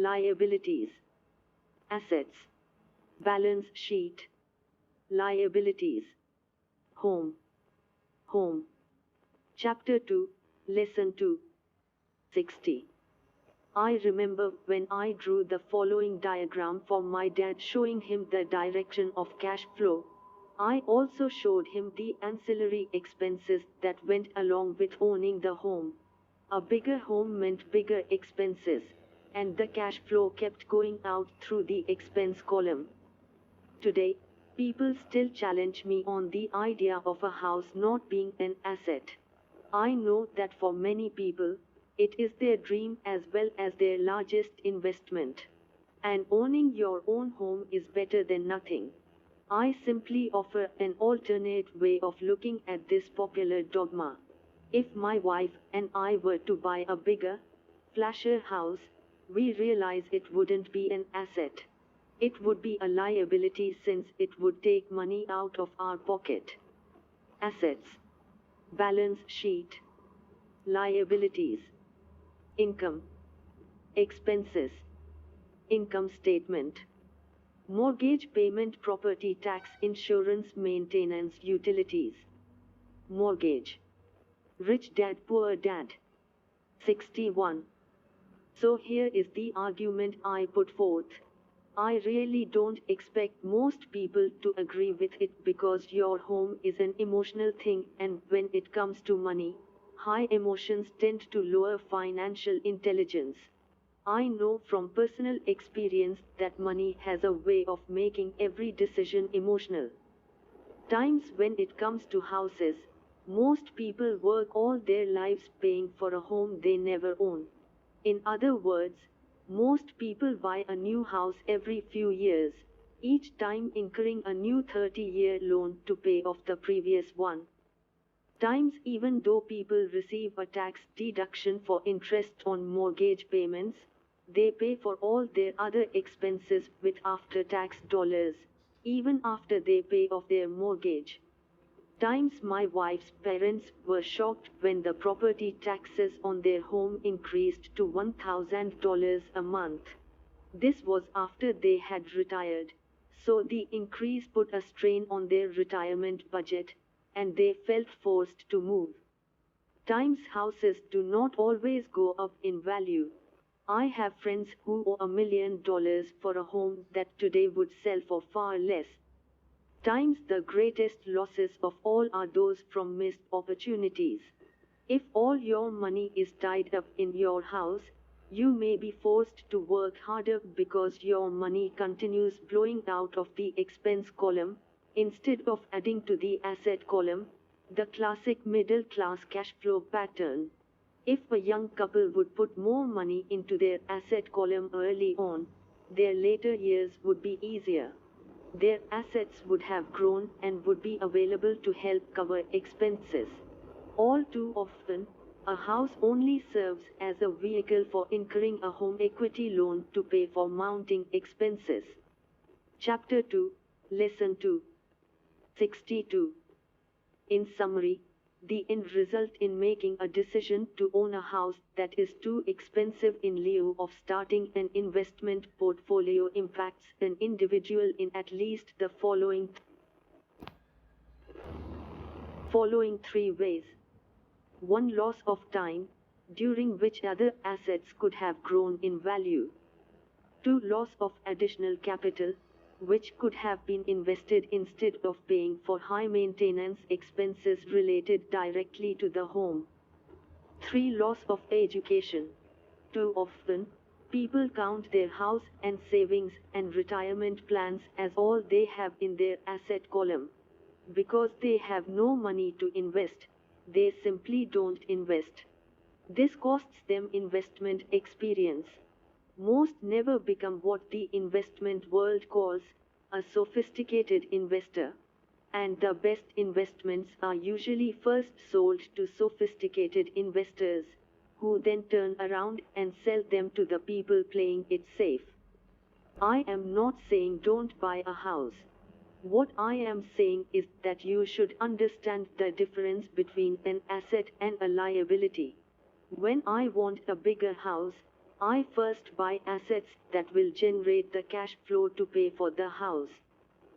liabilities, assets, balance sheet, liabilities, home, home. Chapter 2, Lesson 2, 60. I remember when I drew the following diagram for my dad showing him the direction of cash flow. I also showed him the ancillary expenses that went along with owning the home. A bigger home meant bigger expenses, and the cash flow kept going out through the expense column. Today, people still challenge me on the idea of a house not being an asset. I know that for many people, it is their dream as well as their largest investment. And owning your own home is better than nothing. I simply offer an alternate way of looking at this popular dogma. If my wife and I were to buy a bigger, flashier house, we realize it wouldn't be an asset. It would be a liability since it would take money out of our pocket. Assets, balance sheet, liabilities, income, expenses, income statement, mortgage payment, property tax, insurance, maintenance, utilities, mortgage. Rich Dad Poor Dad. 61. So here is the argument I put forth. I really don't expect most people to agree with it because your home is an emotional thing, and when it comes to money, high emotions tend to lower financial intelligence. I know from personal experience that money has a way of making every decision emotional. Times when it comes to houses, most people work all their lives paying for a home they never own. In other words, most people buy a new house every few years, each time incurring a new 30-year loan to pay off the previous one. Times even though people receive a tax deduction for interest on mortgage payments, they pay for all their other expenses with after-tax dollars, even after they pay off their mortgage. Times my wife's parents were shocked when the property taxes on their home increased to $1,000 a month. This was after they had retired, so the increase put a strain on their retirement budget, and they felt forced to move. Times houses do not always go up in value. I have friends who owe $1 million for a home that today would sell for far less. Times the greatest losses of all are those from missed opportunities. If all your money is tied up in your house, you may be forced to work harder because your money continues blowing out of the expense column, instead of adding to the asset column, the classic middle-class cash flow pattern. If a young couple would put more money into their asset column early on, their later years would be easier. Their assets would have grown and would be available to help cover expenses. All too often, a house only serves as a vehicle for incurring a home equity loan to pay for mounting expenses. Chapter 2, Lesson 2, 62. In summary, the end result in making a decision to own a house that is too expensive in lieu of starting an investment portfolio impacts an individual in at least the following 3 ways. 1. Loss of time, during which other assets could have grown in value. 2. Loss of additional capital, which could have been invested instead of paying for high maintenance expenses related directly to the home. 3. Loss of education. Too often, people count their house and savings and retirement plans as all they have in their asset column. Because they have no money to invest, they simply don't invest. This costs them investment experience. Most never become what the investment world calls a sophisticated investor. And the best investments are usually first sold to sophisticated investors, who then turn around and sell them to the people playing it safe. I am not saying don't buy a house. What I am saying is that you should understand the difference between an asset and a liability. When I want a bigger house, I first buy assets that will generate the cash flow to pay for the house.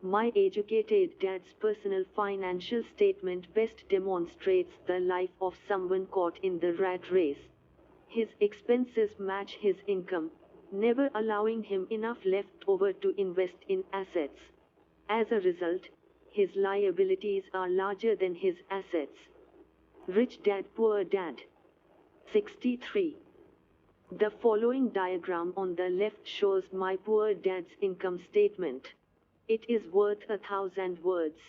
My educated dad's personal financial statement best demonstrates the life of someone caught in the rat race. His expenses match his income, never allowing him enough left over to invest in assets. As a result, his liabilities are larger than his assets. Rich Dad Poor Dad. 63. The following diagram on the left shows my poor dad's income statement. It is worth 1,000 words.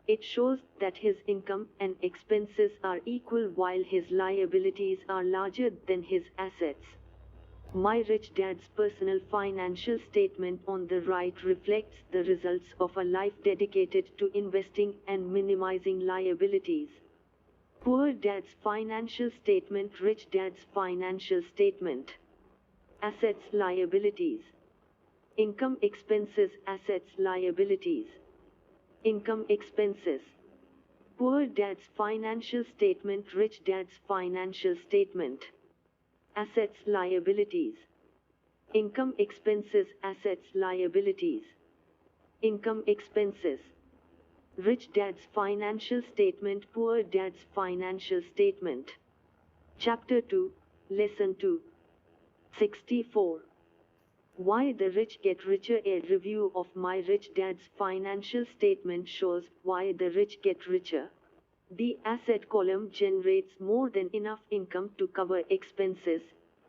It shows that his income and expenses are equal while his liabilities are larger than his assets. My rich dad's personal financial statement on the right reflects the results of a life dedicated to investing and minimizing liabilities. Poor dad's financial statement, rich dad's financial statement. Assets, liabilities. Income, expenses, assets, liabilities. Income, expenses. Poor dad's financial statement, rich dad's financial statement. Assets, liabilities. Income, expenses, assets, liabilities. Income, expenses. Rich dad's financial statement, poor dad's financial statement. Chapter 2, Lesson 2. 64. Why the rich get richer. A review of my rich dad's financial statement shows why the rich get richer. The asset column generates more than enough income to cover expenses,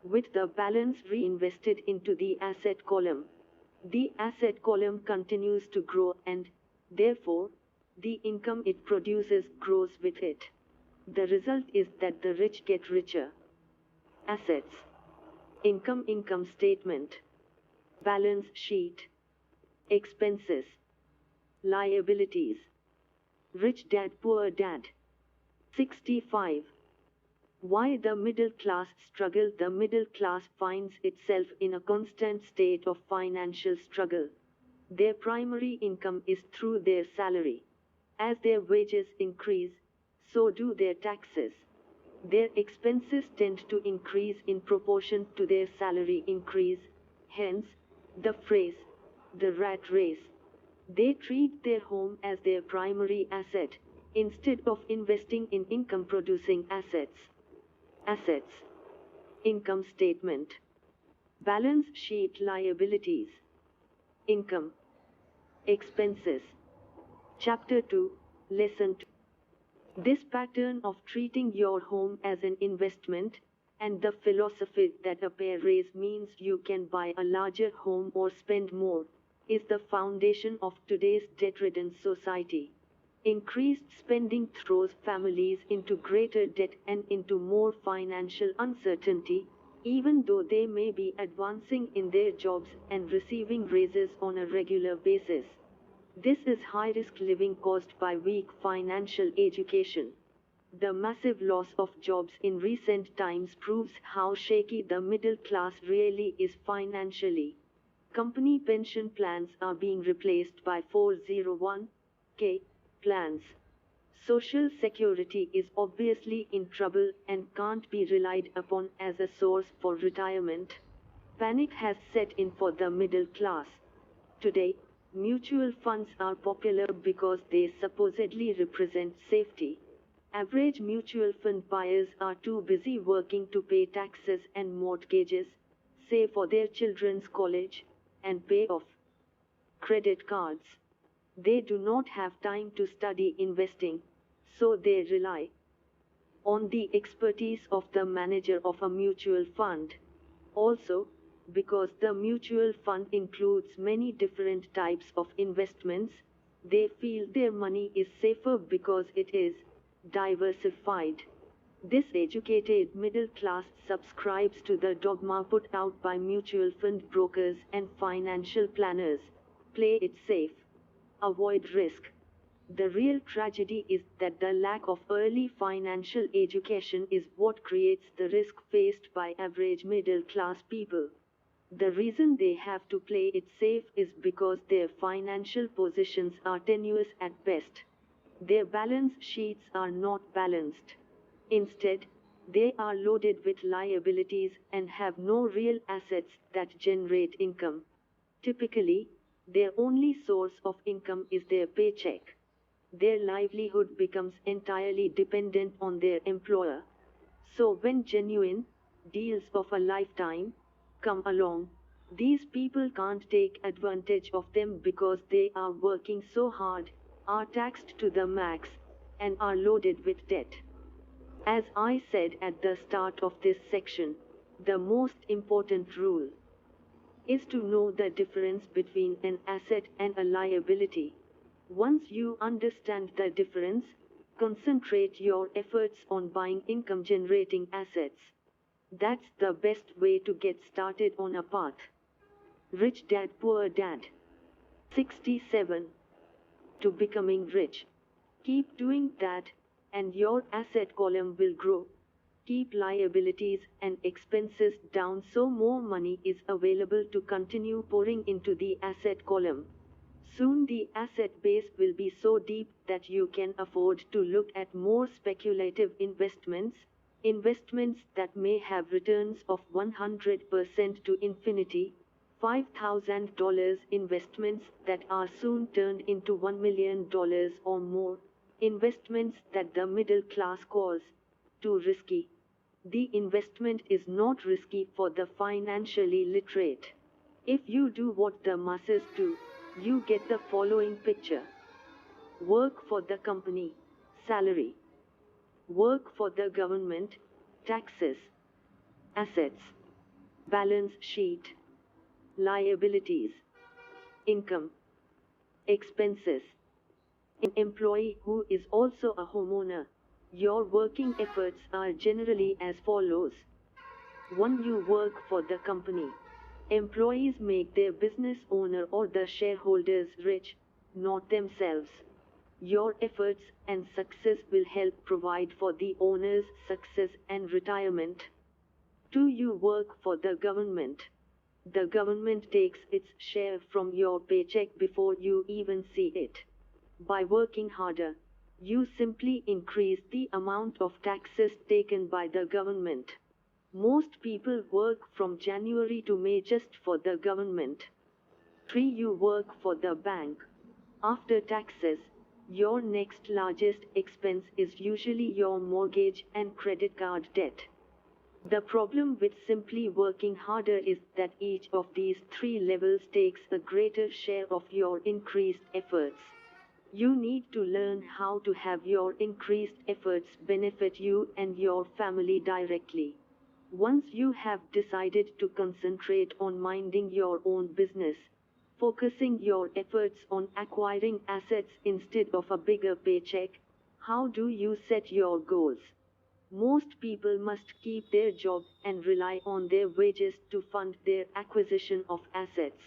with the balance reinvested into the asset column. The asset column continues to grow and, therefore, the income it produces grows with it. The result is that the rich get richer. Assets. Income, income statement. Balance sheet. Expenses. Liabilities. Rich Dad Poor Dad. 65. Why the middle class struggle. The middle class finds itself in a constant state of financial struggle. Their primary income is through their salary. As their wages increase, so do their taxes. Their expenses tend to increase in proportion to their salary increase, hence, the phrase, the rat race. They treat their home as their primary asset, instead of investing in income-producing assets. Assets. Income statement. Balance sheet, liabilities. Income. Expenses. Chapter 2, Lesson 2. This pattern of treating your home as an investment, and the philosophy that a pay raise means you can buy a larger home or spend more, is the foundation of today's debt-ridden society. Increased spending throws families into greater debt and into more financial uncertainty, even though they may be advancing in their jobs and receiving raises on a regular basis. This is high-risk living caused by weak financial education. The massive loss of jobs in recent times proves how shaky the middle class really is financially. Company pension plans are being replaced by 401k plans. Social Security is obviously in trouble and can't be relied upon as a source for retirement. Panic has set in for the middle class. Today, mutual funds are popular because they supposedly represent safety. Average mutual fund buyers are too busy working to pay taxes and mortgages, save for their children's college, and pay off credit cards. They do not have time to study investing, so they rely on the expertise of the manager of a mutual fund. Also, because the mutual fund includes many different types of investments, they feel their money is safer because it is diversified. This educated middle class subscribes to the dogma put out by mutual fund brokers and financial planners: play it safe, avoid risk. The real tragedy is that the lack of early financial education is what creates the risk faced by average middle class people. The reason they have to play it safe is because their financial positions are tenuous at best. Their balance sheets are not balanced. Instead, They are loaded with liabilities and have no real assets that generate income. Typically, their only source of income is their paycheck. Their livelihood becomes entirely dependent on their employer. So when genuine deals of a lifetime come along, these people can't take advantage of them because they are working so hard, are taxed to the max, and are loaded with debt. As I said at the start of this section, the most important rule is to know the difference between an asset and a liability. Once you understand the difference, concentrate your efforts on buying income generating assets. That's the best way to get started on a path. Rich Dad Poor Dad. 67. To becoming rich. Keep doing that, and your asset column will grow. Keep liabilities and expenses down so more money is available to continue pouring into the asset column. Soon the asset base will be so deep that you can afford to look at more speculative investments, investments that may have returns of 100% to infinity, $5,000 investments that are soon turned into $1 million or more, investments that the middle class calls too risky. The investment is not risky for the financially literate. If you do what the masses do, you get the following picture. Work for the company, salary. Work for the government, taxes. Assets, balance sheet. Liabilities, income. Expenses. An employee who is also a homeowner. Your working efforts are generally as follows. 1. You work for the company. Employees make their business owner or the shareholders rich, not themselves. Your efforts and success will help provide for the owner's success and retirement. 2. You work for the government. The government takes its share from your paycheck before you even see it. By working harder, you simply increase the amount of taxes taken by the government. Most people work from January to May just for the government. 3. You work for the bank. After taxes, your next largest expense is usually your mortgage and credit card debt. The problem with simply working harder is that each of these three levels takes a greater share of your increased efforts. You need to learn how to have your increased efforts benefit you and your family directly. Once you have decided to concentrate on minding your own business, focusing your efforts on acquiring assets instead of a bigger paycheck, how do you set your goals? Most people must keep their job and rely on their wages to fund their acquisition of assets.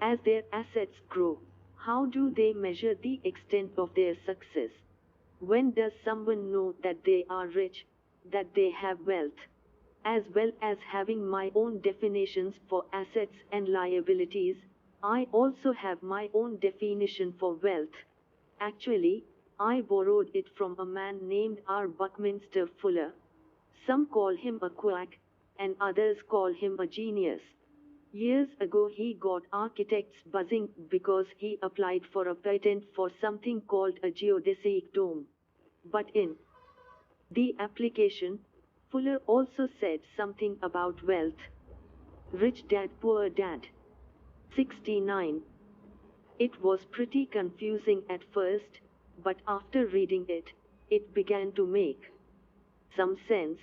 As their assets grow, how do they measure the extent of their success? When does someone know that they are rich, that they have wealth? As well as having my own definitions for assets and liabilities, I also have my own definition for wealth. Actually, I borrowed it from a man named R. Buckminster Fuller. Some call him a quack, and others call him a genius. Years ago he got architects buzzing because he applied for a patent for something called a geodesic dome. But in the application, Fuller also said something about wealth. Rich Dad Poor Dad. 69. It was pretty confusing at first, but after reading it, it began to make some sense.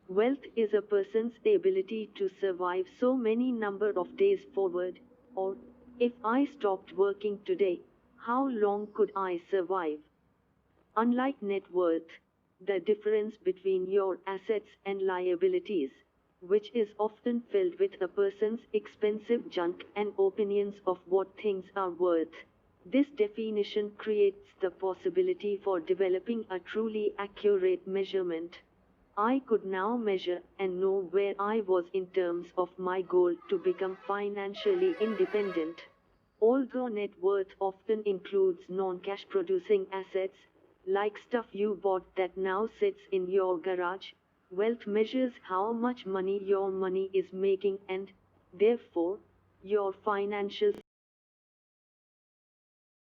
Wealth is a person's ability to survive so many number of days forward, or, if I stopped working today, how long could I survive? Unlike net worth, the difference between your assets and liabilities, which is often filled with a person's expensive junk and opinions of what things are worth. This definition creates the possibility for developing a truly accurate measurement. I could now measure and know where I was in terms of my goal to become financially independent. Although net worth often includes non-cash producing assets, like stuff you bought that now sits in your garage, Wealth measures how much money your money is making and, therefore, your financial